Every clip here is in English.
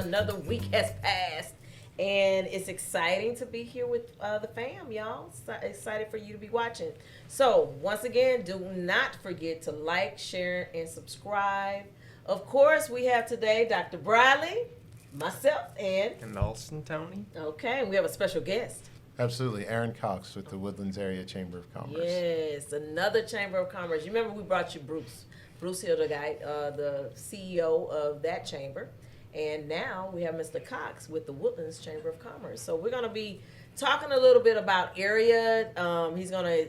another week has passed, and it's exciting to be here with the fam, y'all. Excited for you to be watching. So, once again, do not forget to like, share, and subscribe. Of course, we have today Dr. Briley, myself, and Austin Tony. Okay, and we have a special guest. Absolutely. Aaron Cox with the Woodlands Area Chamber of Commerce. Yes, another Chamber of Commerce. You remember we brought you Bruce. Bruce Hill, the guy, the CEO of that chamber. And now we have Mr. Cox with the Woodlands Chamber of Commerce. So we're going to be talking a little bit about area. He's going to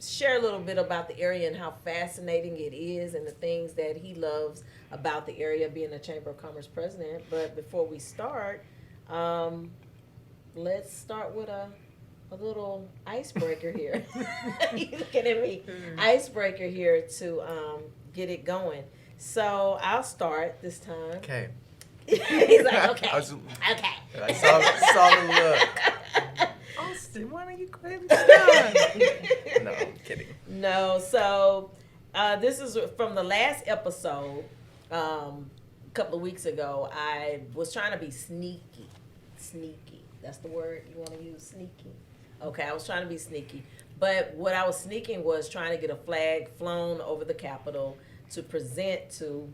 share a little bit about the area and how fascinating it is and the things that he loves about the area, being a Chamber of Commerce president. But before we start, let's start with a little icebreaker here. You looking at me? Icebreaker here to get it going. So I'll start this time. Okay. He's like, okay. Okay. I saw the look. Austin, why don't you go ahead and start? No, I'm kidding. No, so this is from the last episode a couple of weeks ago. I was trying to be sneaky. Sneaky. That's the word you want to use, sneaky. Okay, I was trying to be sneaky. But what I was sneaking was trying to get a flag flown over the Capitol to present to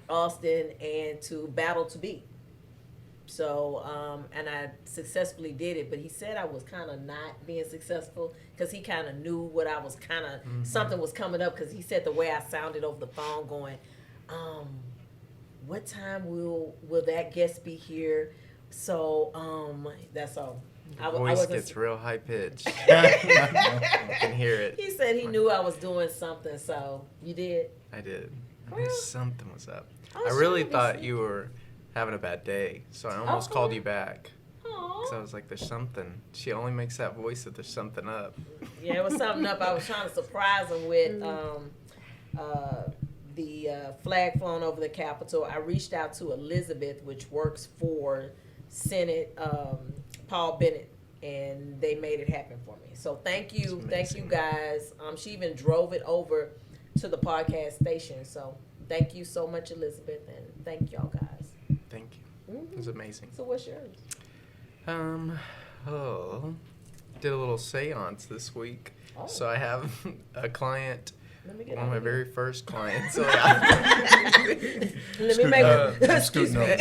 Austin and to Battle to Be. So, and I successfully did it, but he said I was kind of not being successful because he kind of knew what I was kind of, something was coming up because he said the way I sounded over the phone going, what time will that guest be here? So, that's all. Your voice gets real high pitched. I can hear it. He said he knew I was doing something, so you did? I did. I knew something was up. Oh, I really thought you were having a bad day, so I almost called you back. Aww. So I was like, there's something. She only makes that voice if there's something up. Yeah, it was something up. I was trying to surprise him with the flag flown over the Capitol. I reached out to Elizabeth, which works for Senate Paul Bennett, and they made it happen for me. So thank you guys. She even drove it over to the podcast station. So thank you so much, Elizabeth, and thank y'all guys. Thank you. It was amazing. So what's yours? Did a little seance this week. Oh. So I have a client. One of my very first clients. So Let me make excuse me.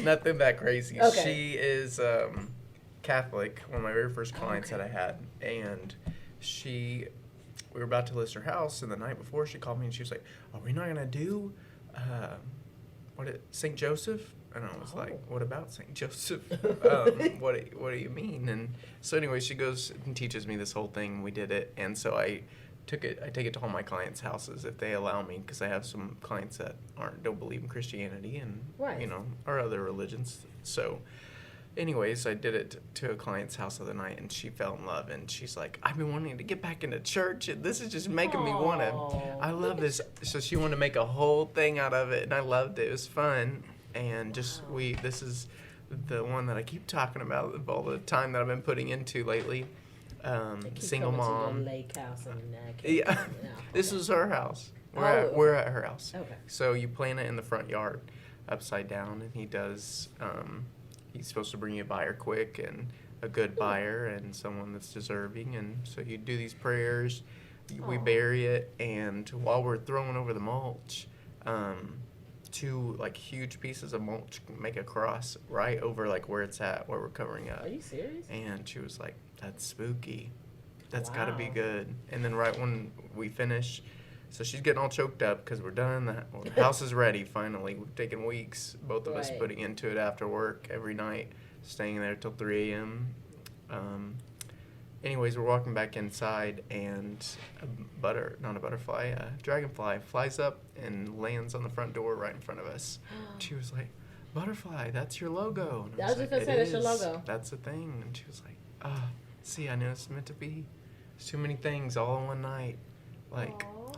Nothing that crazy. Okay. She is Catholic, one of my very first clients that I had. And we were about to list her house, and the night before she called me and she was like, are we not going to do St. Joseph? And I was like, what about St. Joseph? What do you mean? And so anyway, she goes and teaches me this whole thing. We did it. And so I take it to all my clients' houses if they allow me, because I have some clients that don't believe in Christianity and, or other religions. So anyways, I did it to a client's house the other night, and she fell in love. And she's like, I've been wanting to get back into church, and this is just making me want to. I love this. So she wanted to make a whole thing out of it, and I loved it. It was fun. And this is the one that I keep talking about of all the time that I've been putting into lately. Single mom. Lake house yeah, this is her house. We're at her house. Okay. So you plant it in the front yard, upside down, and he does. He's supposed to bring you a buyer quick and a good buyer and someone that's deserving. And so you do these prayers. We bury it, and while we're throwing over the mulch. 2 huge pieces of mulch make a cross right over where it's at, where we're covering up. Are you serious? And she was like, that's spooky. That's got to be good. And then right when we finish, so she's getting all choked up because we're done. The house is ready finally. We've taken weeks, both of us putting into it after work every night, staying there till 3 a.m. Anyways, we're walking back inside, and a dragonfly flies up and lands on the front door right in front of us. She was like, butterfly, that's your logo. And I was just going to say, that's your logo. That's the thing. And she was like, see, I knew it's meant to be. There's too many things all in one night.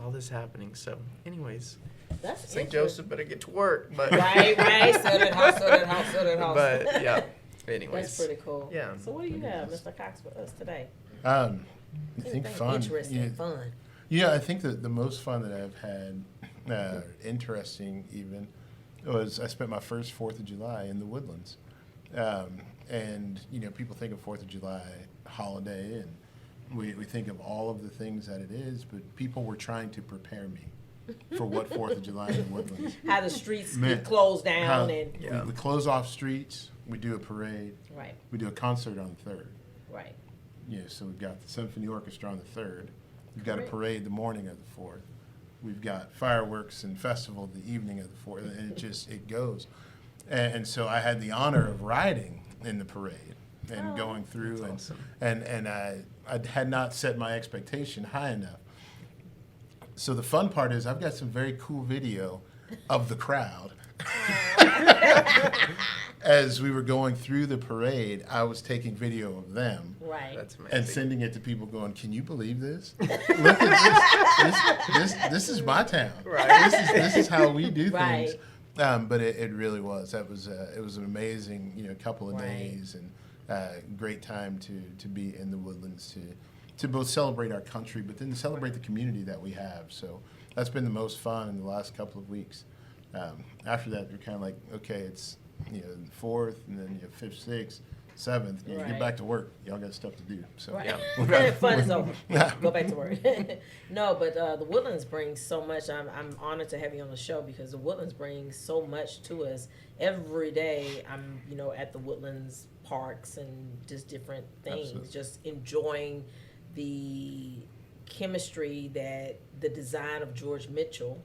All this happening. So, anyways, that's St. Joseph better get to work. But right. So that house. But, yeah. Anyways. That's pretty cool. Yeah. So what do you have, Mr. Cox, for us today? I think fun. Interesting, fun. Yeah, I think that the most fun that I've had, interesting even, I spent my first 4th of July in the Woodlands. And, people think of 4th of July holiday, and we think of all of the things that it is, but people were trying to prepare me for what 4th of July in the Woodlands. How the streets get closed down. We close off streets, we do a parade. Right. We do a concert on the 3rd. Right. So we've got the Symphony Orchestra on the 3rd. We've got a parade the morning of the 4th. We've got fireworks and festival the evening of the 4th, and it goes. And so I had the honor of riding in the parade and going through, and I had not set my expectation high enough. So the fun part is I've got some very cool video of the crowd. As we were going through the parade, I was taking video of them. Right. That's amazing. And sending it to people going, can you believe this? Look at this. This is my town. Right. This is how we do Right. things. But it really was. It was an amazing couple of days, and great time to be in the Woodlands to both celebrate our country, but then to celebrate the community that we have. So that's been the most fun in the last couple of weeks. After that, you're kind of like, okay, it's 4th, and then 5th, 6th, 7th. You get back to work. Y'all got stuff to do. So Right. Fun is over. Go back to work. No, but the Woodlands brings so much. I'm honored to have you on the show because the Woodlands brings so much to us. Every day I'm at the Woodlands parks and just different things. Absolutely. Just enjoying the chemistry that the design of George Mitchell.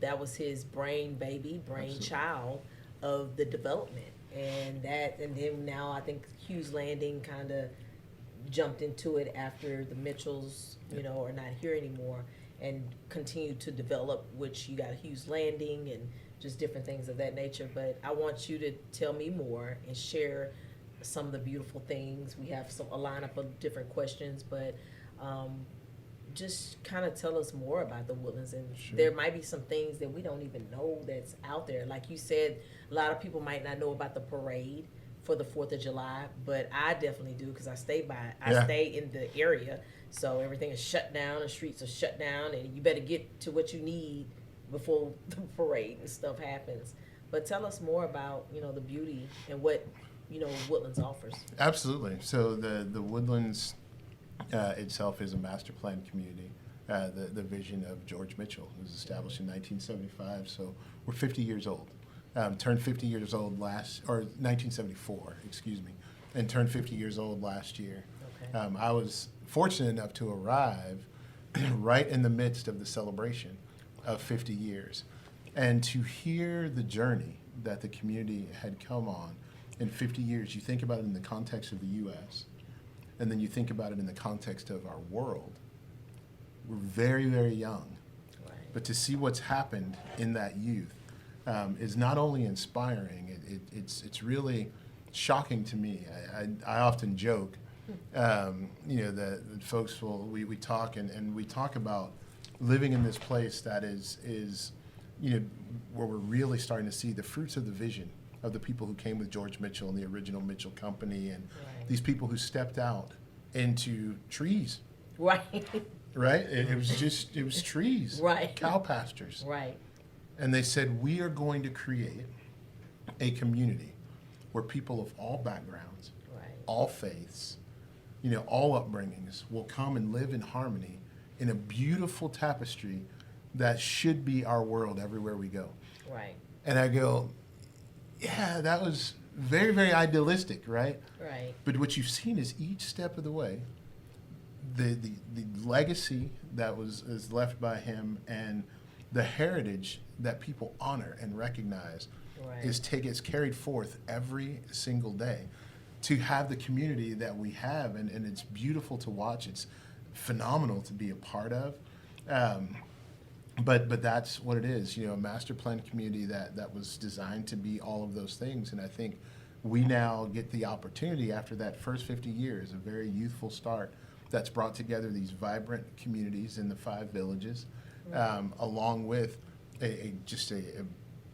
That was his brainchild of the development, and then now I think Hughes Landing kind of jumped into it after the Mitchells, are not here anymore, and continued to develop. Which you got Hughes Landing and just different things of that nature. But I want you to tell me more and share some of the beautiful things. We have a lineup of different questions, but. Just kind of tell us more about the Woodlands, and there might be some things that we don't even know that's out there. Like you said, a lot of people might not know about the parade for the 4th of July, but I definitely do because I stay in the area, so everything is shut down, the streets are shut down, and you better get to what you need before the parade and stuff happens. But tell us more about the beauty and what Woodlands offers. Absolutely. So the Woodlands itself is a master plan community. The vision of George Mitchell. It was established in 1975, so we're 50 years old. Turned 50 years old 1974, and turned 50 years old last year. Okay. I was fortunate enough to arrive right in the midst of the celebration of 50 years, and to hear the journey that the community had come on in 50 years. You think about it in the context of the U.S., and then you think about it in the context of our world. We're very, very young. Right. But to see what's happened in that youth is not only inspiring, it's really shocking to me. I often joke, that folks we talk and we talk about living in this place that is where we're really starting to see the fruits of the vision of the people who came with George Mitchell and the original Mitchell Company, and these people who stepped out into trees. Right. Right? It was trees. Right. Cow pastures. Right. And they said, we are going to create a community where people of all backgrounds, all faiths, all upbringings will come and live in harmony in a beautiful tapestry that should be our world everywhere we go. Right. And I go, yeah, that was very, very idealistic, right? Right. But what you've seen is each step of the way, the legacy that is left by him and the heritage that people honor and recognize is carried forth every single day to have the community that we have. And it's beautiful to watch. It's phenomenal to be a part of. But that's what it is, a master plan community that was designed to be all of those things. And I think we now get the opportunity after that first 50 years, a very youthful start, that's brought together these vibrant communities in the 5 villages, along with a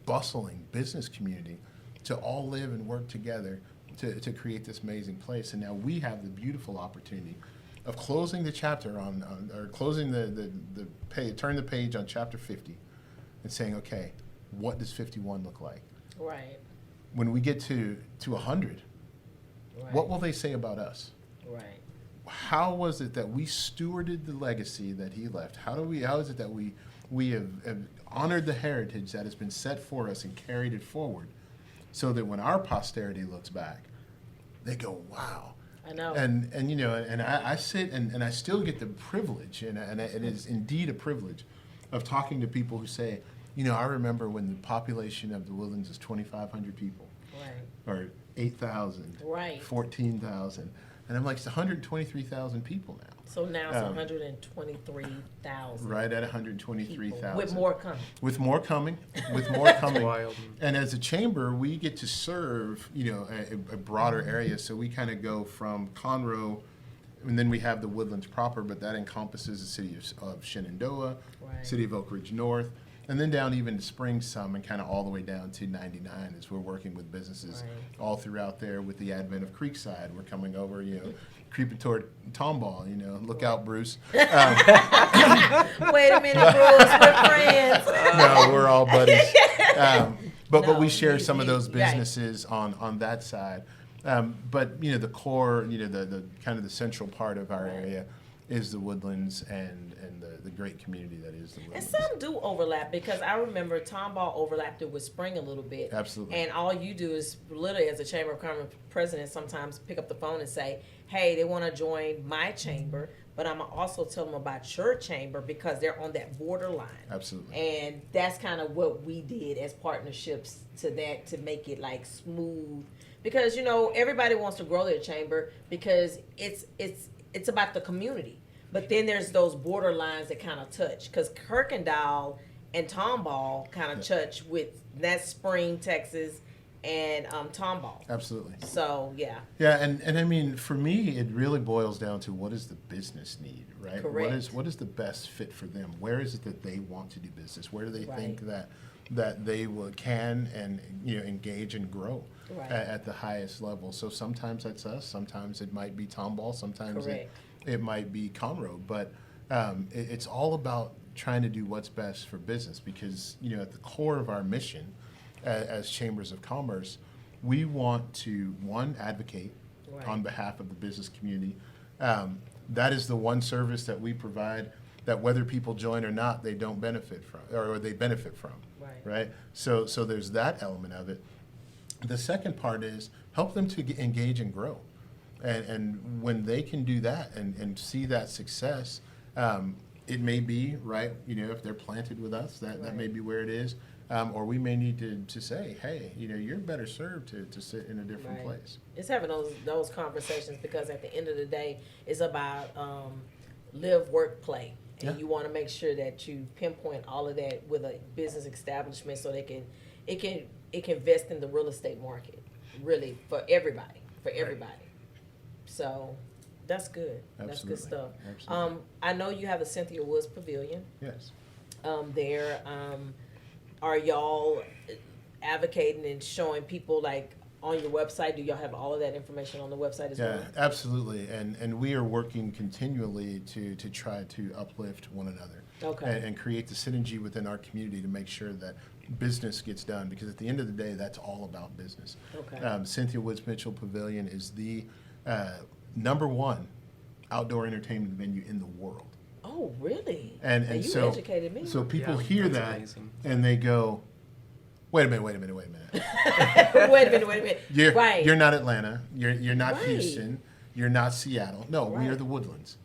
bustling business community to all live and work together to create this amazing place. And now we have the beautiful opportunity of closing the chapter or closing the page, turn the page on chapter 50 and saying, okay, what does 51 look like? Right. When we get to 100, Right. what will they say about us? Right. How was it that we stewarded the legacy that he left? How is it that we have honored the heritage that has been set for us and carried it forward, so that when our posterity looks back, they go, wow. I know. And I sit and I still get the privilege, and it is indeed a privilege, of talking to people who say, I remember when the population of the Woodlands is 2,500 people. Right. Or 8,000. Right. 14,000. And I'm like, it's 123,000 people now. So now it's 123,000. Right at 123,000. With more coming. With more coming. With more coming. Wild. And as a chamber, we get to serve, a broader area. So we kind of go from Conroe, and then we have the Woodlands proper, but that encompasses the city of Shenandoah, Right. city of Oak Ridge North, and then down even to Spring some, and kind of all the way down to 99 as we're working with businesses Right. all throughout there. With the advent of Creekside, we're coming over, creeping toward Tomball, look out, Bruce. Wait a minute, Bruce, we're friends. No, we're all buddies. But No, we share some of those right. businesses on that side. But the core, the kind of the central part of our Right. area is the Woodlands and the great community that is the And Woodlands. some do overlap, because I remember Tomball overlapped it with Spring a little bit. Absolutely. And all you do is literally, as a Chamber of Commerce president, sometimes pick up the phone and say, hey, they want to join my chamber, but I'm going to also tell them about your chamber, because they're on that borderline. Absolutely. And that's kind of what we did as partnerships to make it like smooth. Because, everybody wants to grow their chamber because it's about the community. But then there's those borderlines that kind of touch, because Kirkendall and Tomball kind of touch with that Spring, Texas, and Tomball. Absolutely. So yeah. Yeah, and I mean, for me, it really boils down to what does the business need, right? Correct. What is the best fit for them? Where is it that they want to do business? Where do they Right. think that they can and engage and grow Right. at the highest level? So sometimes that's us. Sometimes it might be Tomball. Sometimes it might be Conroe. But it's all about trying to do what's best for business, because at the core of our mission as chambers of commerce, we want to, one, advocate Right. on behalf of the business community. That is the one service that we provide that whether people join or not, they don't benefit from, or they benefit from. Right? So there's that element of it. The second part is help them to engage and grow. And when they can do that and see that success, it may be, right, if they're planted with us, that may be where it is. Or we may need to say, hey, you're better served to sit in a different Right. place. It's having those conversations, because at the end of the day, it's about live, work, play. And Yeah. you want to make sure that you pinpoint all of that with a business establishment, so it can invest in the real estate market, really, for everybody. So that's good. That's good stuff. Absolutely. I know you have a Cynthia Woods Pavilion Yes. there. Are y'all advocating and showing people, like, on your website? Do y'all have all of that information on the website as well? Yeah, absolutely. And we are working continually to try to uplift one another. Okay. And create the synergy within our community to make sure that business gets done, because at the end of the day, that's all about business. Okay. Cynthia Woods Mitchell Pavilion is the #1 outdoor entertainment venue in the world. Oh, really? And you so, educated me. So people Yeah, hear that's that amazing. and they go, wait a minute. wait a minute. You're, Right. you're not Atlanta. You're not Right. Houston. You're not Seattle. No, we are Right. the Woodlands.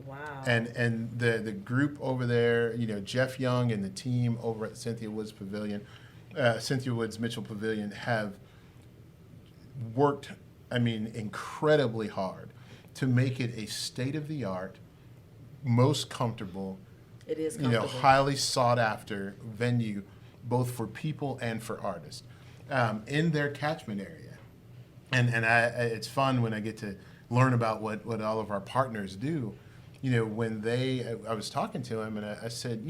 Wow. And the group over there, Jeff Young and the team over at Cynthia Woods Pavilion, Cynthia Woods Mitchell Pavilion, have worked, incredibly hard to make it a state-of-the-art, most comfortable, it is comfortable. highly sought-after venue, both for people and for artists, in their catchment area. And it's fun when I get to learn about what all of our partners do. When I was talking to him and I said,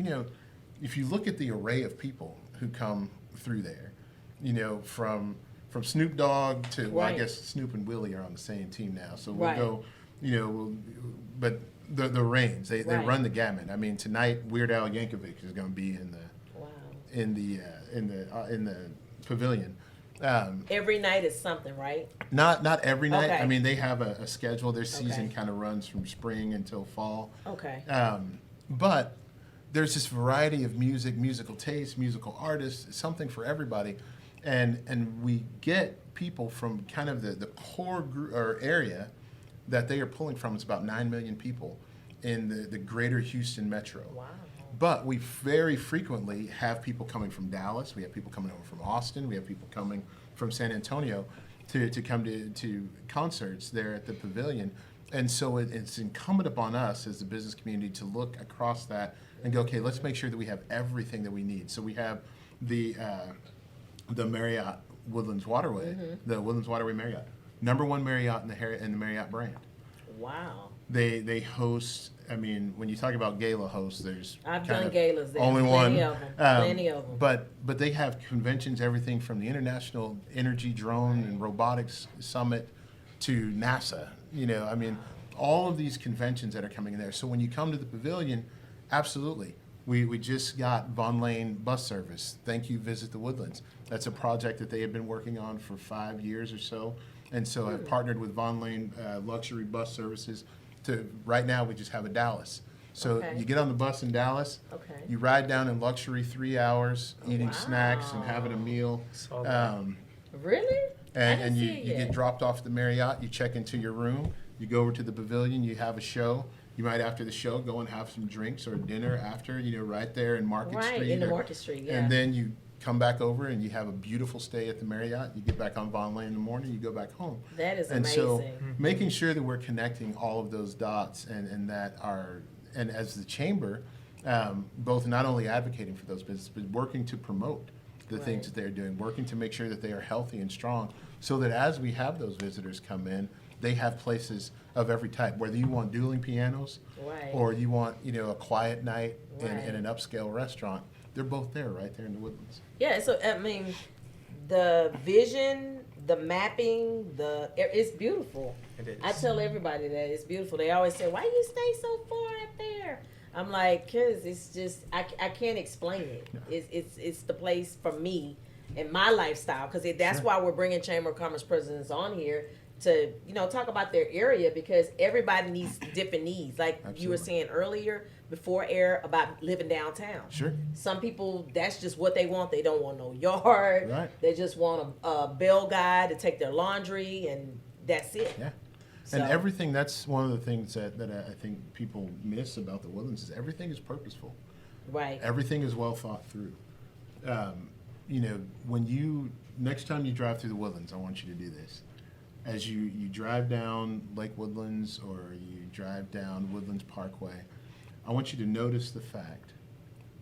if you look at the array of people who come through there, from Snoop Dogg to, well, I Right. guess Snoop and Willie are on the same team now, so we'll Right. go, but the Reigns, they Right. run the gamut. Tonight Weird Al Yankovic is going to be in Wow. in the pavilion. Every night is something, right? Not every night. Okay. I mean, they have a schedule. Their season Okay. kind of runs from spring until fall. Okay. But there's this variety of music, musical taste, musical artists, something for everybody. And we get people from kind of the core group or area that they are pulling from. It's about 9 million people in the greater Houston metro. Wow. But we very frequently have people coming from Dallas. We have people coming over from Austin. We have people coming from San Antonio to come to concerts there at the pavilion. And so it's incumbent upon us as the business community to look across that and go, okay, let's make sure that we have everything that we need. So we have the Marriott Woodlands Waterway, the Woodlands Waterway Marriott, #1 Marriott in the Marriott brand. Wow. They host. I mean, when you talk about gala hosts, there's I've kind done of galas there. only Plenty one. of them. Plenty of them. But they have conventions, everything from the International Energy Drone and Robotics Summit to NASA. You know, I mean, all of these conventions that are coming in there. So when you come to the pavilion, absolutely. We just got Von Lane bus service. Thank you, Visit the Woodlands. That's a project that they have been working on for 5 years or so. And so I've partnered with Von Lane Luxury Bus Services right now we just have a Dallas. So Okay. you get on the bus in Dallas, Okay. you ride down in luxury 3 hours, eating snacks and having a meal. Saw that. Really? And you, see it you yet. get dropped off at the Marriott, you check into your room, you go over to the pavilion, you have a show. You might, after the show, go and have some drinks or dinner after, right there in Market Right, Street. in the Market Street, yeah. And then you come back over and you have a beautiful stay at the Marriott. You get back on Von Lane in the morning, you go back home. That is And so amazing. making sure that we're connecting all of those dots and that are, and as the chamber, both not only advocating for those businesses, but working to promote the things that they're doing, working to make sure that they are healthy and strong, so that as we have those visitors come in, they have places of every type, whether you want dueling pianos Right. or you want, a quiet night in Right. an upscale restaurant. They're both there, right there in the Woodlands. Yeah, so I mean, the vision, the mapping, it's beautiful. It is. I tell everybody that it's beautiful. They always say, "Why you stay so far up there?" I'm like, "Cause it's just I can't explain it. It's the place for me and my lifestyle. Cause that's why we're bringing Chamber of Commerce presidents on here to talk about their area, because everybody needs different needs. Like you were Absolutely. saying earlier before air about living downtown. Sure. Some people, that's just what they want. They don't want no yard. Right. They just want a bell guy to take their laundry, and that's it. Yeah. So- And everything, that's one of the things that I think people miss about the Woodlands is everything is purposeful. Right. Everything is well thought through. Next time you drive through the Woodlands, I want you to do this. As you drive down Lake Woodlands or you drive down Woodlands Parkway, I want you to notice the fact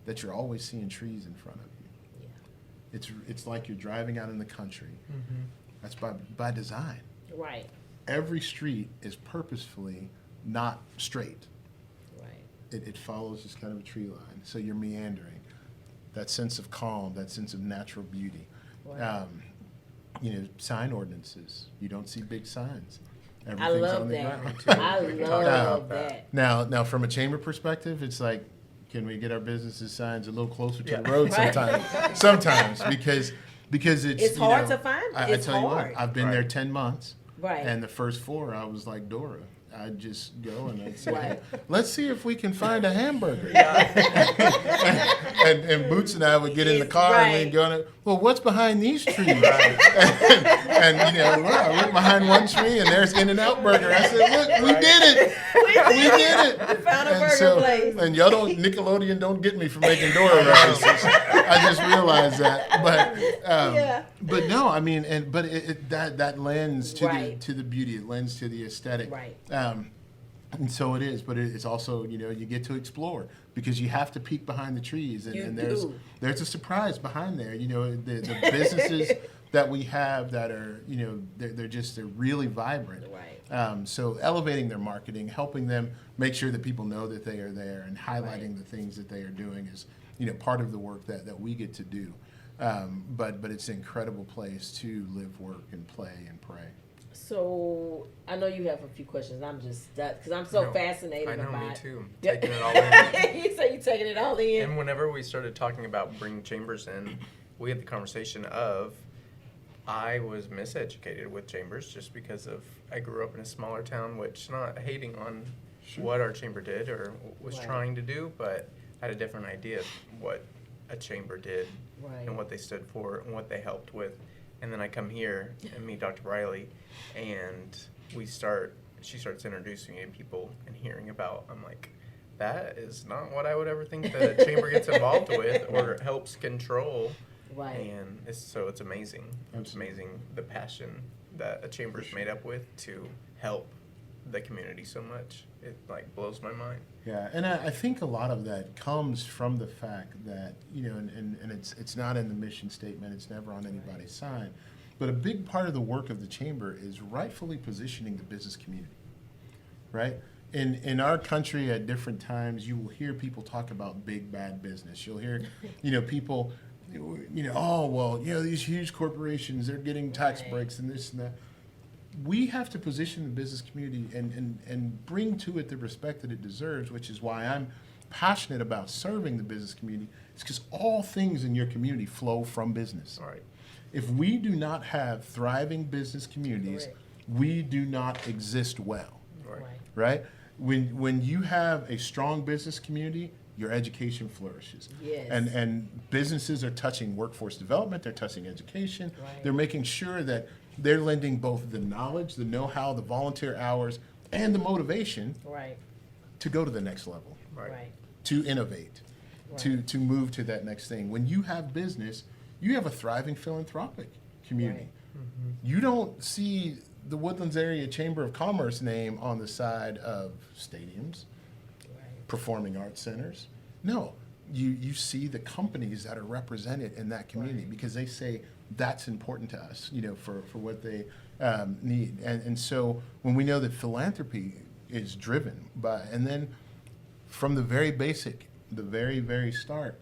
that you're always seeing trees in front of you. Yeah. It's like you're driving out in the country. That's by design. Right. Every street is purposefully not straight. Right. It follows this kind of a tree line. So you're meandering. That sense of calm, that sense of natural beauty. Right. Sign ordinances. You don't see big signs. I Everything's love on the that. ground. I love that. Now, from a chamber perspective, it's like, can we get our businesses signs a little closer to Yeah. the road Right. sometimes because it's It's hard to find. I It's tell hard. you what, I've been there Right. 10 months. Right. And the first 4, I was like Dora. I'd just go and I'd say, Right. let's see if we can find a hamburger. and Boots and I would get in the car and Right. we'd go, well, what's behind these trees? and I look behind one tree and there's In-N-Out Burger. I said, look, we did it. We did it. We found a And burger place. And Nickelodeon don't get me for making Dora references. I just realized that. But no, I mean, that lends to Right. the beauty. It lends to the aesthetic. Right. And so it is, but it's also, you get to explore because you have to peek behind the trees, You and do. there's a surprise behind there. The businesses that we have that are, they're really vibrant. Right. So elevating their marketing, helping them make sure that people know that they are there, and highlighting Right. the things that they are doing is, part of the work that we get to do. But it's an incredible place to live, work, and play and pray. So I know you have a few questions. I'm just because I'm so No, fascinated I know, about me it. too. Yeah. Taking it all in. You say you taking it all in. And whenever we started talking about bringing chambers in, we had the conversation of I was miseducated with chambers just because of I grew up in a smaller town, which not hating on what our chamber did or was Right. trying to do, but I had a different idea of what a chamber did Right. and what they stood for and what they helped with. And then I come here and meet Dr. Briley, and she starts introducing me to people and hearing about, I'm like, that is not what I would ever think the chamber gets involved with or helps control. Right. And it's amazing. It's amazing the passion that a chamber is made up with to help the community so much. It like blows my mind. Yeah, and I think a lot of that comes from the fact that, and it's not in the mission statement, it's never on anybody's sign, but a big part of the work of the chamber is rightfully positioning the business community, right? In our country at different times, you will hear people talk about big bad business. You'll hear, people, these huge corporations, they're getting tax breaks and this and that. We have to position the business community and bring to it the respect that it deserves, which is why I'm passionate about serving the business community. It's because all things in your community flow from business. All right. If we do not have thriving business communities, Correct. we do not exist well, Right. right? When you have a strong business community, your education flourishes. Yes. And businesses are touching workforce development, they're touching education, Right. they're making sure that they're lending both the knowledge, the know-how, the volunteer hours, and the motivation Right. to go to the next level, Right. Right. to innovate, to move to that next thing. When you have business, you have a thriving philanthropic community. Right. You don't see the Woodlands Area Chamber of Commerce name on the side of stadiums, Right. performing arts centers. No, you see the companies that are represented in that community because they say that's important to us, for what they need. And so when we know that philanthropy is driven by, and then from the very basic, the very, very start,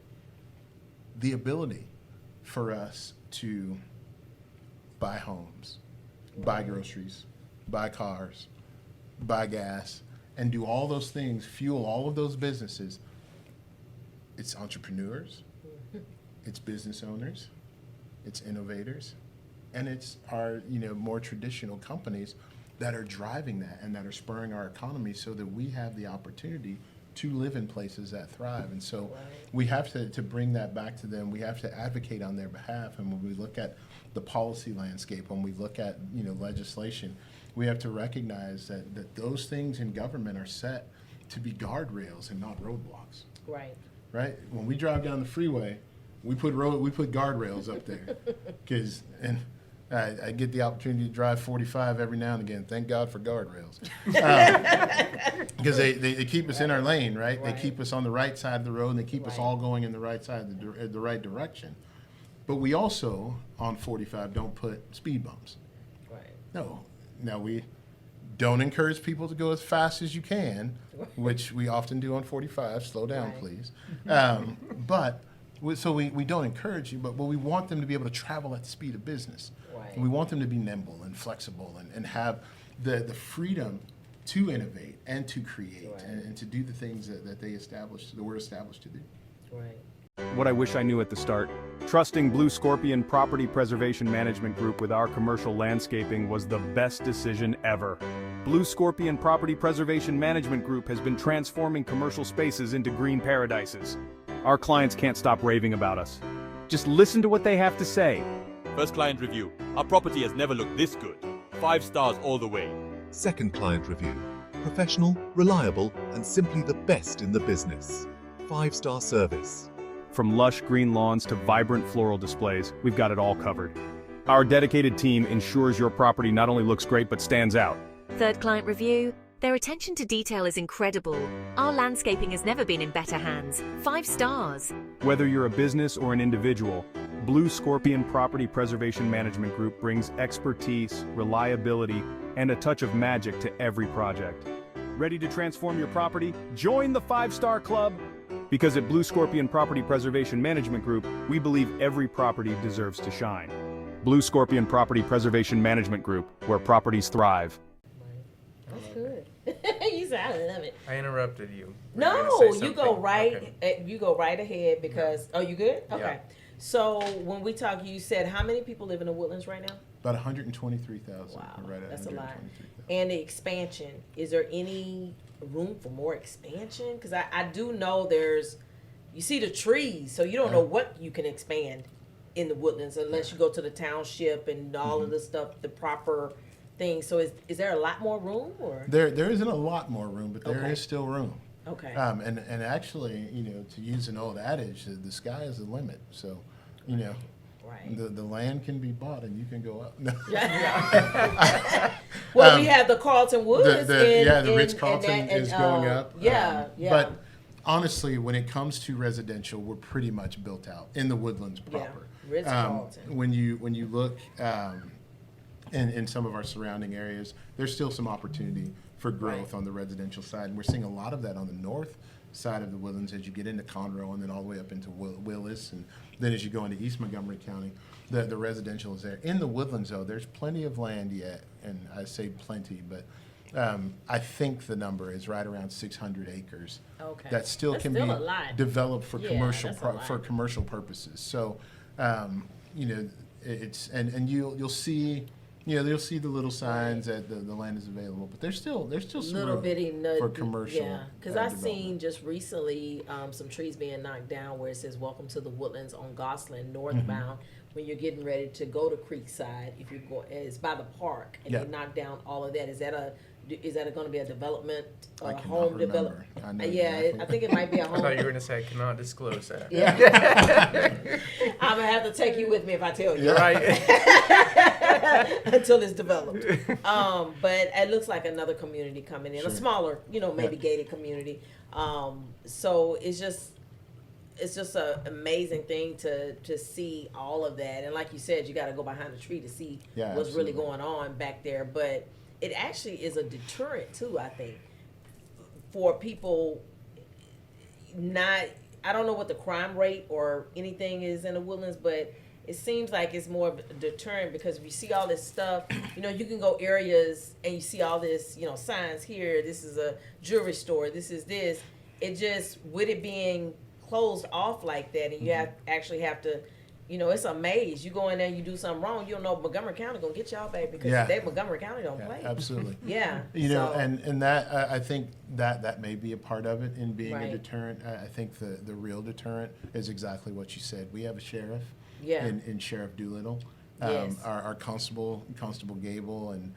the ability for us to buy homes, buy groceries, buy cars, buy gas, and do all those things, fuel all of those businesses. It's entrepreneurs, it's business owners, it's innovators, and it's our more traditional companies that are driving that and that are spurring our economy so that we have the opportunity to live in places that thrive. And so we have to bring that back to them. We have to advocate on their behalf. And when we look at the policy landscape, when we look at legislation, we have to recognize that those things in government are set to be guardrails and not roadblocks. Right. Right? When we drive down the freeway, we put guardrails up there, and I get the opportunity to drive 45 every now and again. Thank God for guardrails, because they keep us in our lane, right? They keep us on the right side of the road, and they keep us all going in the right side of the right direction. But we also on 45 don't put speed bumps. Right. No. Now we don't encourage people to go as fast as you can, which we often do on 45. Slow down, please. So we don't encourage you, but we want them to be able to travel at the speed of business. Right. And we want them to be nimble and flexible and have the freedom to innovate and to create and to do the things that we're established to do. Right. What I wish I knew at the start. Trusting BlueScorpion Property Preservation Management Group with our commercial landscaping was the best decision ever. BlueScorpion Property Preservation Management Group has been transforming commercial spaces into green paradises. Our clients can't stop raving about us. Just listen to what they have to say. First client review. Our property has never looked this good. 5 stars all the way. Second client review. Professional, reliable, and simply the best in the business. 5-star service. From lush green lawns to vibrant floral displays, we've got it all covered. Our dedicated team ensures your property not only looks great but stands out. Third client review. Their attention to detail is incredible. Our landscaping has never been in better hands. 5 stars. Whether you're a business or an individual, BlueScorpion Property Preservation Management Group brings expertise, reliability, and a touch of magic to every project. Ready to transform your property? Join the 5-Star Club! Because at BlueScorpion Property Preservation Management Group, we believe every property deserves to shine. Blue Scorpion Property Preservation Management Group, where properties thrive. That's good. You said, I love it. I interrupted you. Were No, gonna say you go something? right. Okay. You go right ahead because. Oh, you good? Okay. Yeah. So when we talk, you said how many people live in the Woodlands right now? About 123,000. Wow, Right at that's a lot. 123,000. And the expansion, is there any room for more expansion? Because I do know you see the trees, so you don't know what you can expand in the Woodlands unless you go to the township and all of the stuff, the proper things. So is there a lot more room or? There isn't a lot more room, but there Okay. is still room. Okay. And actually, to use an old adage, the sky is the limit. So, Right. the land can be bought and you can go up. No. Well, we have the Carlton Woods. The Ritz-Carlton is going up. Yeah. But honestly, when it comes to residential, we're pretty much built out in the Woodlands proper. Ritz-Carlton. When you look in some of our surrounding areas, there's still some opportunity for growth on the residential side. And we're seeing a lot of that on the north side of the Woodlands as you get into Conroe and then all the way up into Willis. And then as you go into East Montgomery County, the residential is there. In the Woodlands, though, there's plenty of land yet. And I say plenty, but I think the number is right around 600 acres. Okay. That still That's can still be a lot. developed for Yeah, commercial that's a lot. for commercial purposes. So, it's and you'll see. You'll see the little signs that the land is available, but there's still some Little room bitty nut for commercial. Yeah, because I've development. seen just recently some trees being knocked down where it says "Welcome to the Woodlands" on Gosselin northbound. When you're getting ready to go to Creekside, if you're going, it's by the park, and they knock down all of that. Is that going to be a development, I cannot home remember. development? I know Yeah, exactly. I think it might be a I home. thought you were going to say I cannot disclose that. Yeah. I'm gonna have to take you with me if I tell you. Right. Until it's developed. But it looks like another community coming in, a smaller, maybe gated community. So it's just an amazing thing to see all of that. And like you said, you got to go behind the tree to see what's really going on back there. But it actually is a deterrent too, I think, for people I don't know what the crime rate or anything is in the Woodlands, but it seems like it's more of a deterrent because if you see all this stuff, you can go areas and you see all this, signs here, this is a jewelry store, this is this. It just, with it being closed off like that, and you actually have to, it's a maze. You go in there, you do something wrong, you don't know Montgomery County gonna get y'all, baby, because they Montgomery County don't play. Absolutely. Yeah. And that I think that may be a part of it in being a deterrent. I think the real deterrent is exactly what you said. We have a sheriff. In Sheriff Doolittle, our Constable Gable, and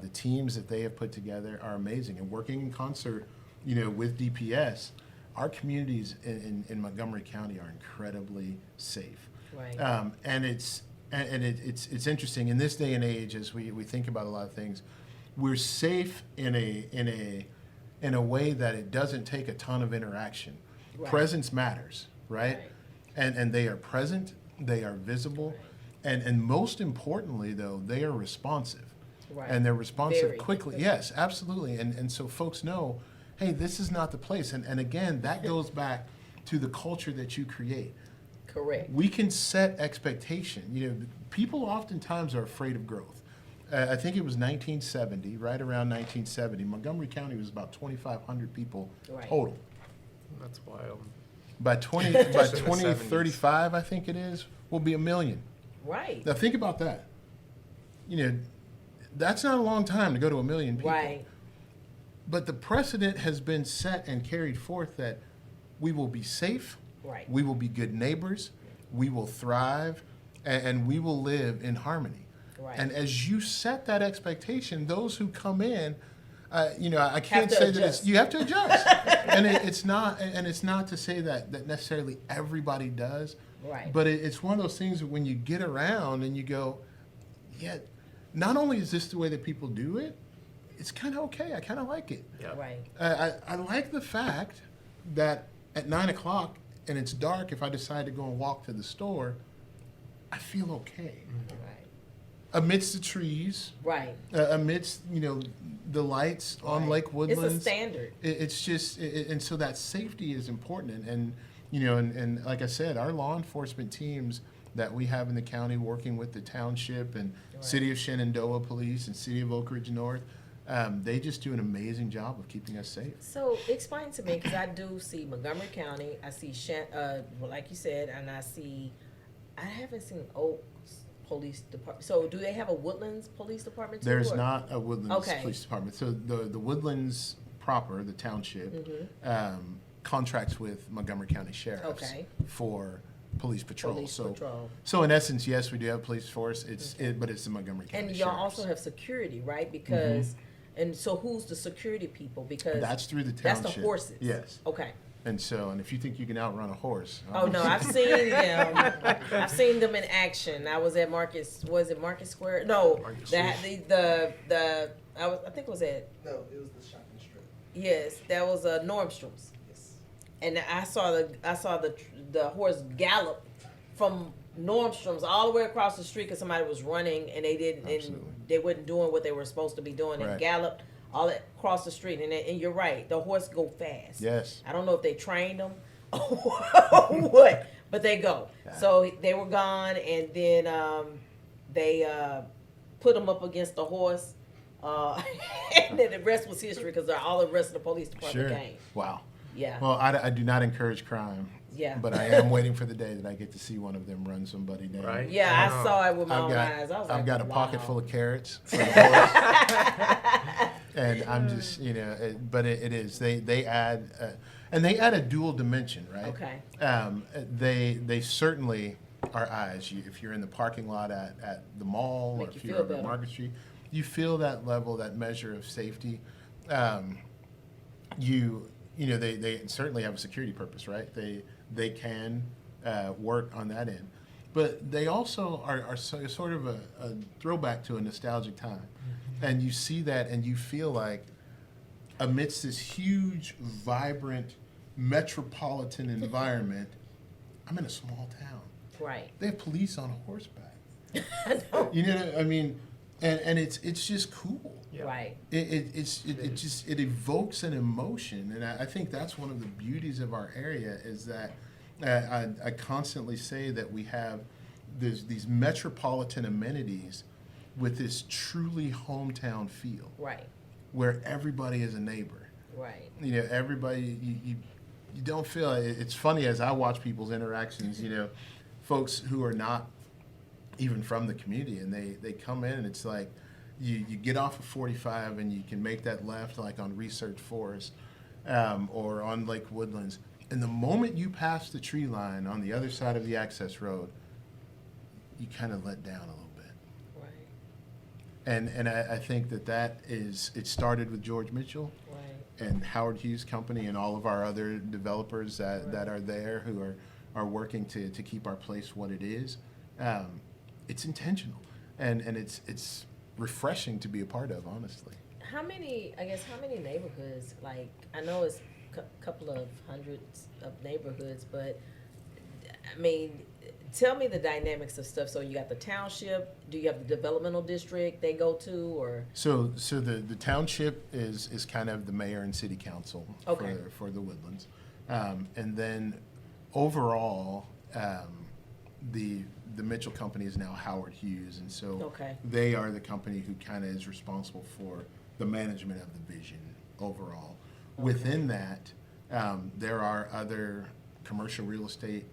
the teams that they have put together are amazing. And working in concert, with DPS, our communities in Montgomery County are incredibly safe. Right. And it's interesting in this day and age as we think about a lot of things. We're safe in a way that it doesn't take a ton of interaction. Right. Presence matters, right? And they are present. They are visible, and most importantly, though, they are responsive, and they're responsive quickly. Yes, absolutely, and so folks know, hey, this is not the place, and again, that goes back to the culture that you create. Correct. We can set expectation. People oftentimes are afraid of growth. I think it was 1970, right around 1970, Montgomery County was about 2,500 people total. That's wild. By 2035, I think it is, will be 1 million. Right. Now think about that. That's not a long time to go to 1 million people. Right. But the precedent has been set and carried forth that we will be safe. Right. We will be good neighbors. We will thrive, and we will live in harmony. Right. And as you set that expectation, those who come in, I can't say that you have to adjust, and it's not to say that necessarily everybody does, right? But it's one of those things that when you get around and you go, yeah, not only is this the way that people do it, it's kind of okay. I kind of like it. Yeah. Right. I like the fact that at 9 o'clock and it's dark, if I decide to go and walk to the store, I feel okay. Right. Amidst the trees, right? Amidst the lights on Lake Woodlands, it's a standard. It's just, and so that safety is important, and like I said, our law enforcement teams that we have in the county, working with the township and City of Shenandoah Police and City of Oak Ridge North. They just do an amazing job of keeping us safe. So explain to me, because I do see Montgomery County, I see like you said, and I haven't seen Oaks Police Department. So do they have a Woodlands Police Department too? There's or? not a Woodlands Okay. Police Department. So the Woodlands proper, the township, contracts with Montgomery County Sheriffs for police patrol. So in essence, yes, we do have a police force. But it's the Montgomery County And Sheriffs. y'all also have security, right? Because and so who's the security people? Because that's through the township. That's the horses. Yes. Okay. And if you think you can outrun a horse. Oh no, I've seen them. I've seen them in action. I was at Market Square? No, Market I think it was at. No, it was the shopping strip. Yes, that was Normstrom's. Yes. And I saw the horse gallop from Normstrom's all the way across the street because somebody was running and they didn't, and they weren't doing what they were supposed to be doing, and galloped all across the street. And you're right, the horse go fast. Yes. I don't know if they trained them or what, but they go. So they were gone, and then they put them up against the horse. And then the rest was history because all the rest of the police department came. Wow. Yeah. Well, I do not encourage crime. Yeah. But I am waiting for the day that I get to see one of them run somebody down. Right. Yeah, I saw it with my own eyes. I was like, I've got a wow. pocket full of carrots for the horse. And I'm just, but it is. They add, and they add a dual dimension, right? Okay. They certainly are eyes. If you're in the parking lot at the mall, Make or if you you're feel at better. Market Street, you feel that level, that measure of safety. They certainly have a security purpose, right? They can work on that end, but they also are sort of a throwback to a nostalgic time, and you see that, and you feel like amidst this huge, vibrant, metropolitan environment, I'm in a small town. Right. They have police on horseback. I know. You know what I mean? And it's just cool. Right. It evokes an emotion, and I think that's one of the beauties of our area is that I constantly say that we have these metropolitan amenities with this truly hometown feel. Right. Where everybody is a neighbor. Right. Everybody you don't feel it's funny as I watch people's interactions. Folks who are not even from the community, and they come in, and it's like you get off of 45 and you can make that left like on Research Forest or on Lake Woodlands, and the moment you pass the tree line on the other side of the access road, you kind of let down a little bit. Right. And I think that it started with George Mitchell and Howard Hughes Company and all of our other developers that are there who are working to keep our place what it is. It's intentional, and it's refreshing to be a part of, honestly. How many neighborhoods, like, I know it's a couple of hundreds of neighborhoods, but I mean, tell me the dynamics of stuff. So you got the township, do you have the developmental district they go to, or? So the township is kind of the mayor and city council for the Woodlands. And then overall, the Mitchell company is now Howard Hughes, and so they are the company who kind of is responsible for the management of the vision overall. Within that, there are other commercial real estate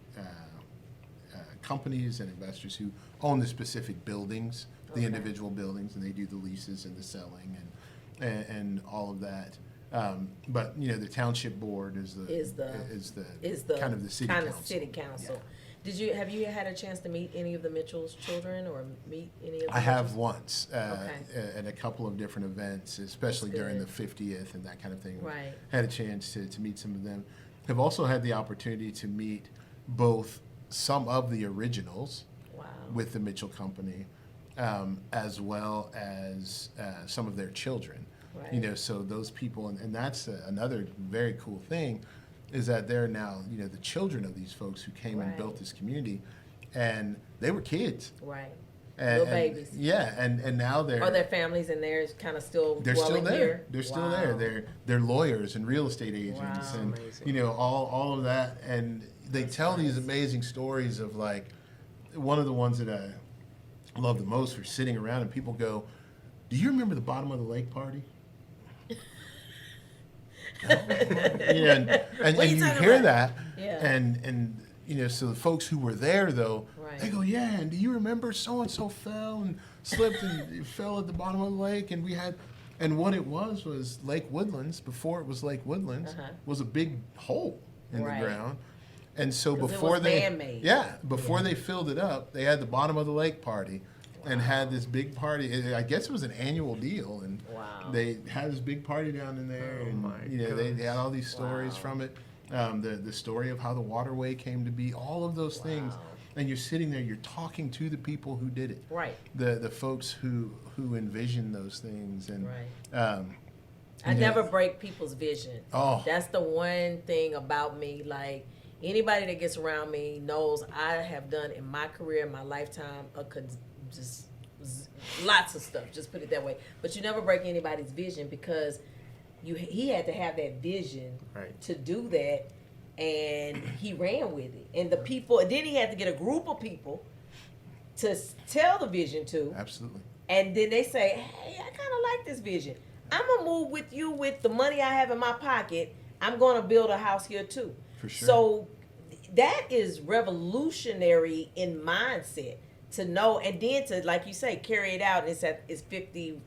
companies and investors who own the specific buildings, the individual buildings, and they do the leases and the selling and all of that. But the township board is the kind of the city council. Yeah. Have you had a chance to meet any of the Mitchell's children or meet any of the I have once at a couple of different events, especially That's during the good. 50th and that kind of thing. Right. Had a chance to meet some of them. Have also had the opportunity to meet both some of the originals with the Mitchell Company, as well as some of their children. Right. So those people, and that's another very cool thing, is that they're now, the children of these folks who came and built this community, and they were kids. Right. Little babies. Yeah, and now Are their families and they're kind of still they're still there. here? They're still there. They're lawyers and real estate agents and all of that, and they tell these amazing stories of like one of the ones that I love the most, we're sitting around and people go, "Do you remember the bottom of the lake party?" and What you you talking hear about? that, Yeah. and so the folks who were there though, Right. they go, "Yeah, and do you remember so and so fell and slipped and fell at the bottom of the lake?" And we had, and what it was Lake Woodlands, before it was Lake Woodlands, was a big hole in Right. the ground. And so 'Cause it before was they, man-made. before they filled it up, they had the bottom of the lake party, and had this big party. I guess it was an annual deal, and Wow. they had this big party down in there, Oh and my they gosh. had all these stories Wow. from it. The story of how the waterway came to be, all of those things, Wow. and you're sitting there, you're talking to the people who did it, Right. the folks who envisioned those things, and Right. I you know, never break people's vision. Oh. That's the one thing about me. Like, anybody that gets around me knows I have done in my career, in my lifetime, just lots of stuff. Just put it that way. But you never break anybody's vision, because he had to have that vision Right. to do that, and he ran with it. And the people, and then he had to get a group of people to tell the vision to. absolutely. And then they say, "Hey, I kind of like this vision. I'm gonna move with you with the money I have in my pocket. I'm gonna build a house here too." For sure. So that is revolutionary in mindset to know, and then to, like you say, carry it out. It's 50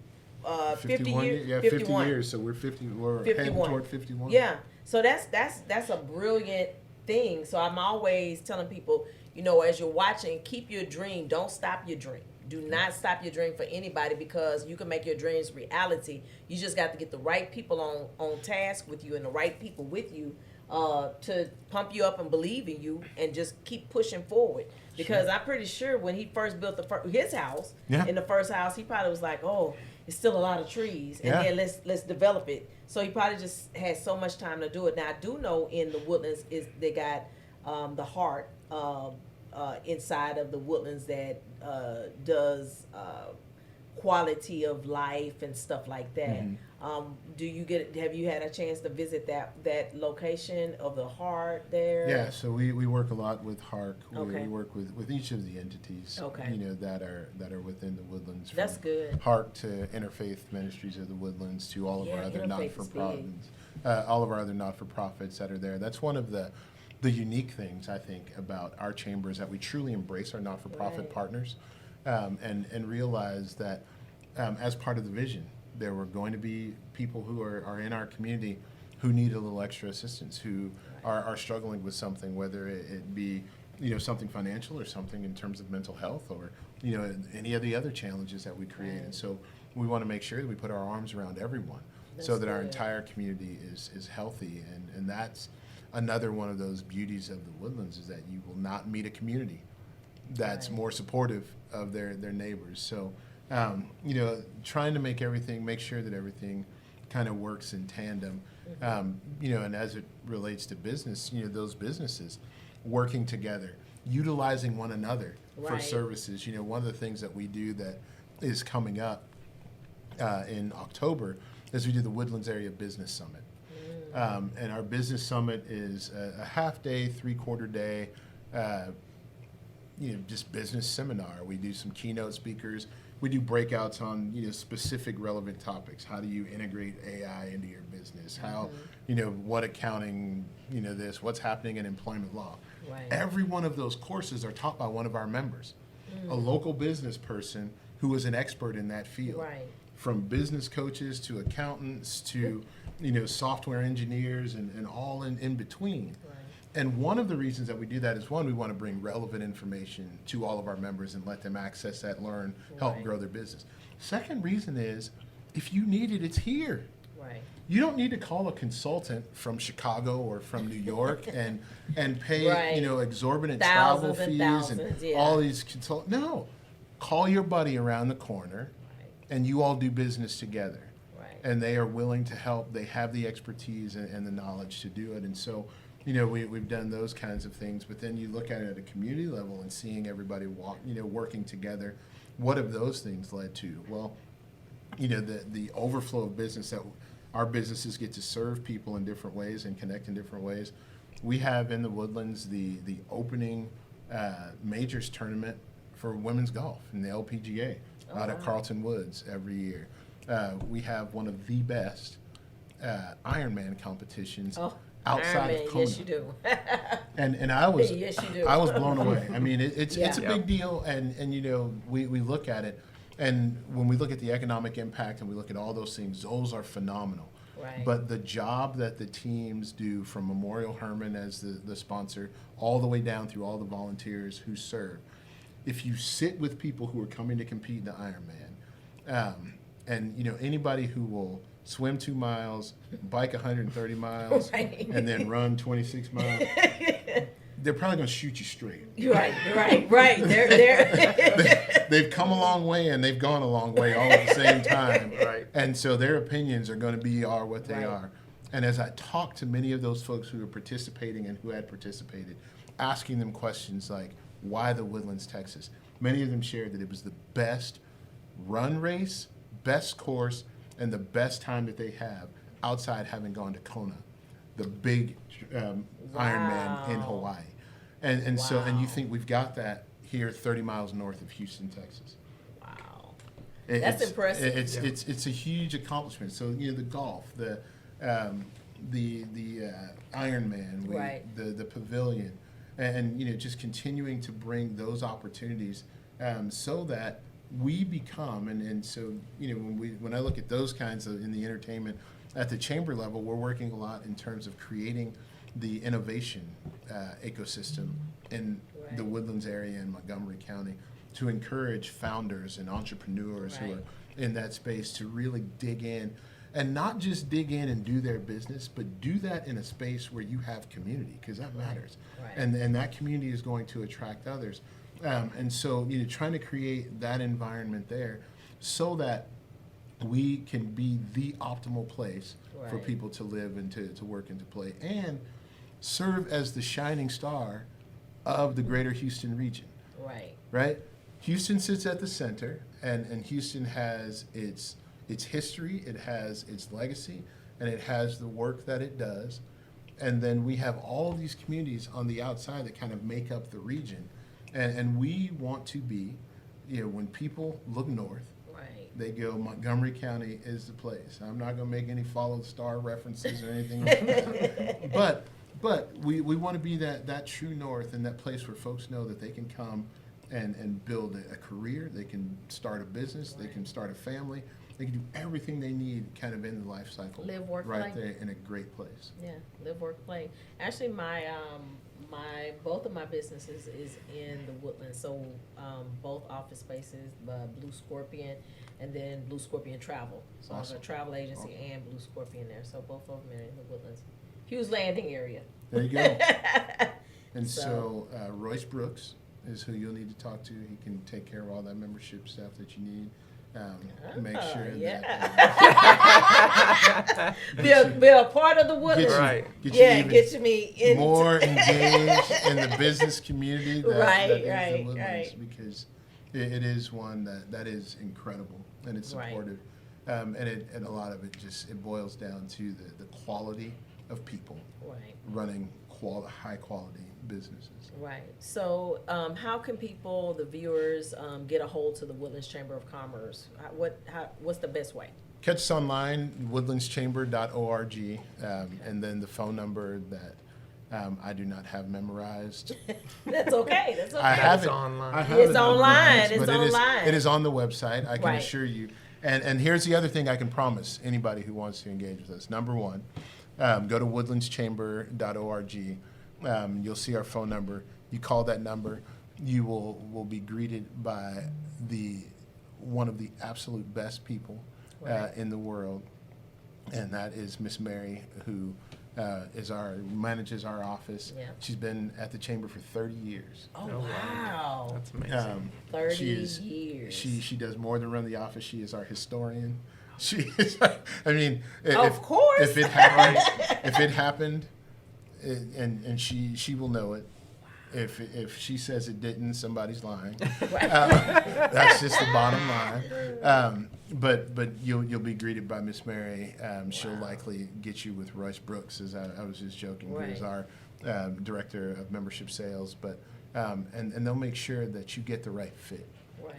years. Yeah, 50 years. So we're 50. We're heading 51. toward 51. Yeah. So that's a brilliant thing. So I'm always telling people, as you're watching, keep your dream. Don't stop your dream. Do not stop your dream for anybody, because you can make your dreams reality. You just got to get the right people on task with you, and the right people with you to pump you up and believe in you, and just keep pushing forward. Because I'm pretty sure when he first built his house, in the first house, he probably was like, "Oh, it's still a lot of trees, and then let's develop it." So he probably just had so much time to do it. Now I do know in the Woodlands they got the heart inside of the Woodlands that does quality of life and stuff like that. Have you had a chance to visit that location of the heart there? Yeah, so we work a lot with HARC. Okay. We work with each of the entities, Okay. that are within the Woodlands. That's from good. HARC to Interfaith Ministries of the Woodlands to all of our Yeah, other Interfaith is not-for-profits, all of our other not-for-profits that are there. That's one of the unique things, I think, about our chamber, is that we truly embrace our not-for-profit Right. partners, and realize that as part of the vision, there were going to be people who are in our community who need a little extra assistance, who are struggling with something, whether it be something financial or something in terms of mental health, or any of the other challenges that we create. Right. And so we want to make sure that we put our arms around everyone, so That's that our good. entire community is healthy. And that's another one of those beauties of the Woodlands, is that you will not meet a community that's Right. more supportive of their neighbors. So trying to make sure that everything kind of works in tandem, and as it relates to business, those businesses working together, utilizing one another for Right. services. One of the things that we do that is coming up in October is we do the Woodlands Area Business Summit. And our business summit is a half day, 3/4 day, just business seminar. We do some keynote speakers. We do breakouts on, specific relevant topics. How do you integrate AI into your business? How, what accounting, what's happening in employment law. Right. Every one of those courses are taught by one of our members, a local business person who is an expert in that field. Right. From business coaches to accountants to, software engineers and all in between. Right. And one of the reasons that we do that is, one, we want to bring relevant information to all of our members and let them access that, learn, help Right. grow their business. Second reason is, if you need it, it's here. Right. You don't need to call a consultant from Chicago or from New York and pay Right. exorbitant Thousands travel and fees thousands, yeah. all these consult. No, call your buddy around the corner, Right. and you all do business together. Right. And they are willing to help. They have the expertise and the knowledge to do it. And so, we've done those kinds of things. But then you look at it at a community level and seeing everybody working together. What have those things led to? Well, the overflow of business that our businesses get to serve people in different ways and connect in different ways. We have in the Woodlands the opening majors tournament for women's golf in the LPGA out at Carlton Woods every year. We have one of the best Ironman competitions outside of Kona. Yes, you do. And I was Yes, you do. I was blown away. I mean, it's a Yeah. big deal, and you know, we look at it, and when we look at the economic impact and we look at all those things, those are phenomenal. Right. But the job that the teams do, from Memorial Hermann as the sponsor, all the way down through all the volunteers who serve, if you sit with people who are coming to compete in the Ironman, and you know, anybody who will swim 2 miles, bike 130 miles, Right. and then run 26 miles, they're probably going to shoot you straight. Right. They've come a long way and they've gone a long way all at the same time. Right. And so their opinions are going to are what they Right. are. And as I talk to many of those folks who are participating and who had participated, asking them questions like, why the Woodlands, Texas? Many of them shared that it was the best run race, best course, and the best time that they have outside having gone to Kona, the big Ironman in Hawaii. And so, and you think we've got that here 30 miles north of Houston, Texas. Wow. It's impressive. It's a huge accomplishment. So, you know, the golf, the Ironman, Right. the pavilion, and you know, just continuing to bring those opportunities so that we become, and so, you know, when I look at those kinds of in the entertainment at the chamber level, we're working a lot in terms of creating the innovation ecosystem in the Woodlands area in Montgomery County to encourage founders and entrepreneurs who are in that space to really dig in, and not just dig in and do their business, but do that in a space where you have community, because that matters. Right. And that community is going to attract others. And so, you know, trying to create that environment there so that we can be the optimal place for Right. people to live and to work and to play, and serve as the shining star of the greater Houston region, right? Houston sits at the center, and Houston has its history, it has its legacy, and it has the work that it does. And then we have all of these communities on the outside that kind of make up the region. And we want to be, you know, when people look north, they go, Montgomery County is the place. I'm not going to make any follow the star references or anything like that. But we want to be that true north, and that place where folks know that they can come and build a career. They can start a business. They can start a family. They can do everything they need kind of in the life cycle. Live, work, right play. there in a great place. Yeah, live, work, play. Actually, my both of my businesses is in the Woodlands. So both office spaces, BlueScorpion, and then BlueScorpion Travel. So I have a travel agency and BlueScorpion there. So both of them are in the Woodlands, Hughes Landing area. There you go. And so Royce Brooks is who you'll need to talk to. He can take care of all that membership stuff that you need. Make sure that be a part of the Woodlands. get me in more engaged in the business community that is the Woodlands, right. because it is one that is incredible, and it's supportive, and a lot of it it boils down to the quality of people running high quality businesses. Right. So, how can people, the viewers, get a hold to the Woodlands Chamber of Commerce? What's the best way? Catch us online, woodlandschamber.org, and then the phone number that I do not have memorized. That's okay. That's okay. I have It's it online. It's online. But It's online. it is on the website. I can Right. assure you. And here's the other thing I can promise anybody who wants to engage with us. Number one, go to woodlandschamber.org. You'll see our phone number. You call that number, you will be greeted by one of the absolute best people in the world, and that is Miss Mary, who manages our office. Yeah. She's been at the chamber for 30 years. Oh, wow. That's amazing. 30 years. She does more than run the office. She is our historian. She is. I mean, Of course. if it happened, and she will know it. If she says it didn't, somebody's lying. That's just the bottom line. But you'll be greeted by Miss Mary. She'll likely get you with Royce Brooks, as I was just joking, who is our director of membership sales. But and they'll make sure that you get the right fit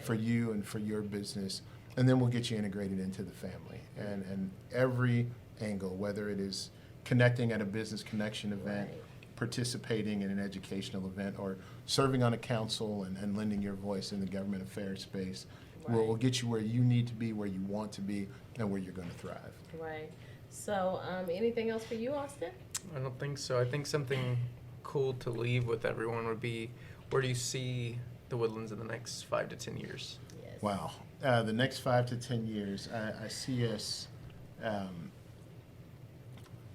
for you and for your business, and then we'll get you integrated into the family. And every angle, whether it is connecting at a business connection event, participating in an educational event, or serving on a council and lending your voice in the government affairs space, will get you where you need to be, where you want to be, and where you're going to thrive. Right. So, anything else for you, Austin? I don't think so. I think something cool to leave with everyone would be, where do you see the Woodlands in the next 5 to 10 years? Yes. Wow. The next 5 to 10 years, I see us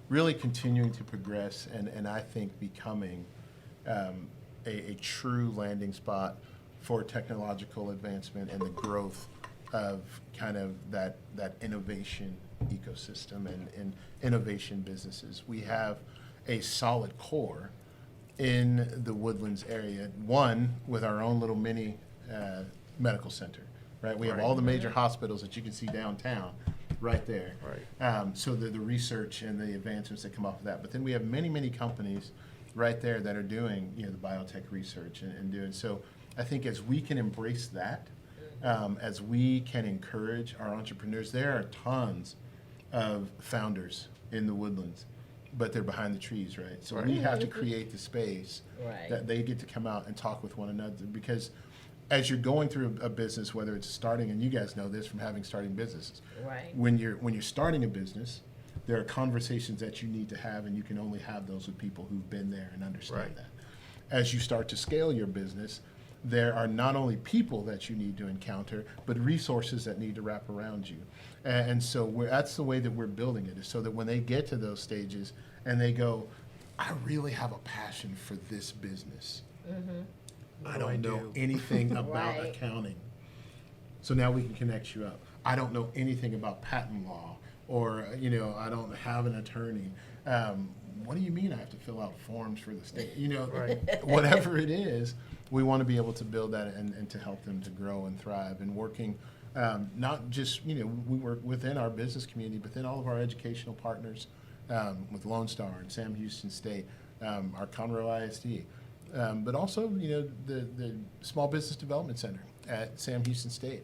really continuing to progress and I think becoming a true landing spot for technological advancement and the growth of kind of that innovation ecosystem and innovation businesses. We have a solid core in the Woodlands area, one with our own little mini medical center, right? We have all the major hospitals that you can see downtown right there. Right. So the research and the advancements that come off of that. But then we have many, many companies right there that are doing, the biotech research and doing. So I think as we can embrace that, as we can encourage our entrepreneurs, there are tons of founders in the Woodlands, but they're behind the trees, right? So we have to create the space that they get to come out and talk with one another, because as you're going through a business, whether it's starting, and you guys know this from having starting businesses, when you're starting a business, there are conversations that you need to have, and you can only have those with people who've been there and understand that. As you start to scale your business, there are not only people that you need to encounter, but resources that need to wrap around you. And so that's the way that we're building it, is so that when they get to those stages and they go, I really have a passion for this business. I don't know anything about accounting. So now we can connect you up. I don't know anything about patent law, or, I don't have an attorney. What do you mean I have to fill out forms for the state? Whatever it is, we want to be able to build that and to help them to grow and thrive, and working not just, we work within our business community, but then all of our educational partners with Lone Star and Sam Houston State, our Conroe ISD, but also, the Small Business Development Center at Sam Houston State.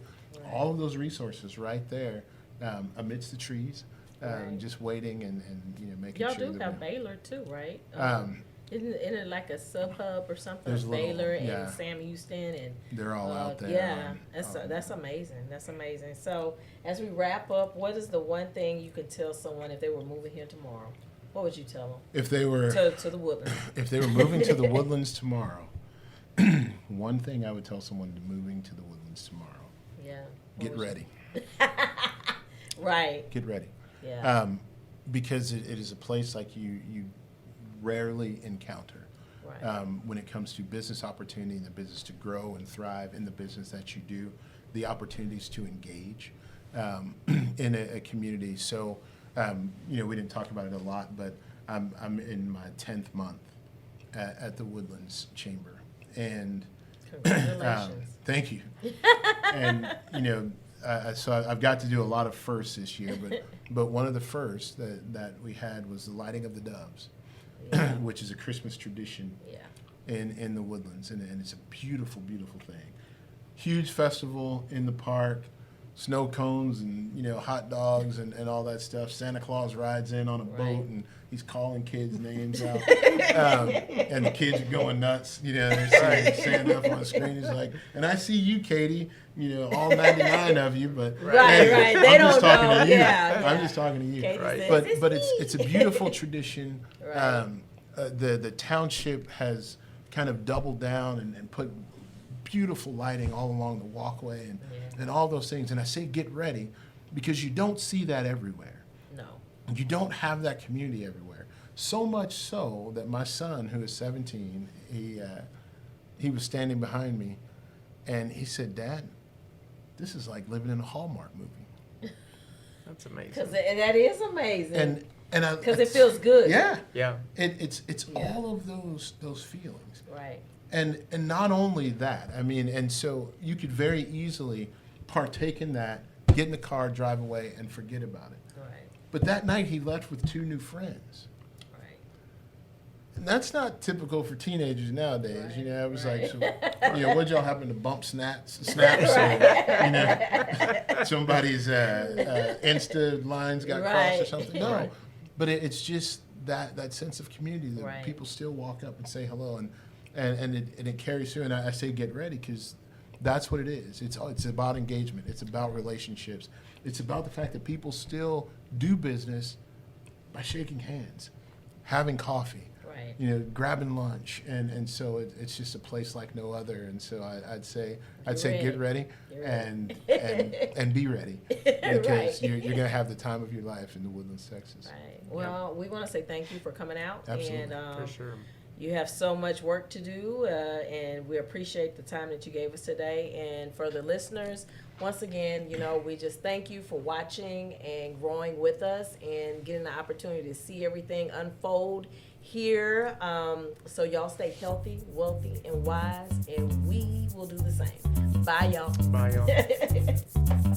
All of those resources right there amidst the trees, just waiting and making Y'all sure. Y'all do have Baylor too, right? Isn't it like a sub-hub or something? There's Baylor and Sam Houston, and they're all out there. Yeah, that's amazing. That's amazing. So as we wrap up, what is the one thing you could tell someone if they were moving here tomorrow? What would you tell them? If they were to the Woodlands. If they were moving to the Woodlands tomorrow, one thing I would tell someone moving to the Woodlands tomorrow: get ready. Get ready. Yeah. Because it is a place like you rarely encounter when it comes to business opportunity and the business to grow and thrive in the business that you do, the opportunities to engage in a community. So, we didn't talk about it a lot, but I'm in my 10th month at the Woodlands Chamber, and congratulations. Thank you. And so I've got to do a lot of firsts this year, but one of the firsts that we had was the lighting of the doves. Which is a Christmas tradition in the Woodlands, and it's a beautiful, beautiful thing. Huge festival in the park, snow cones and hot dogs and all that stuff. Santa Claus rides in on a boat and he's calling kids' names out, and the kids are going nuts. They're seeing Santa up on the screen. He's like, and I see you, Katie. All 99 of you, but right. They I'm just don't talking know. to you. Yeah. I'm just talking to you. Says, But it's a beautiful tradition. The township has kind of doubled down and put beautiful lighting all along the walkway and all those things. And I say get ready because you don't see that everywhere. No. You don't have that community everywhere. So much so that my son, who is 17, he was standing behind me, and he said, "Dad, this is like living in a Hallmark movie." That's amazing. Because that is amazing. And because it feels good. Yeah. It's all of those feelings. Right. And not only that, and so you could very easily partake in that, get in the car, drive away, and forget about it. Right. But that night he left with 2 new friends. Right. That's not typical for teenagers nowadays. You know, it was like, so, you know, what y'all happen to bump snaps or, you know, somebody's Insta lines got crossed or something. No, but it's just that sense of community that people still walk up and say hello, and it carries through. And I say get ready because that's what it is. It's about engagement. It's about relationships. It's about the fact that people still do business by shaking hands, having coffee. You know, grabbing lunch, and so it's just a place like no other. And so I'd say get ready and be ready because you're gonna have the time of your life in the Woodlands, Texas. Right. Well, we want to say thank you for coming out. Absolutely. And, For sure. You have so much work to do, and we appreciate the time that you gave us today. And for the listeners, once again, you know, we just thank you for watching and growing with us and getting the opportunity to see everything unfold here. So y'all stay healthy, wealthy, and wise, and we will do the same. Bye, y'all. Bye, y'all.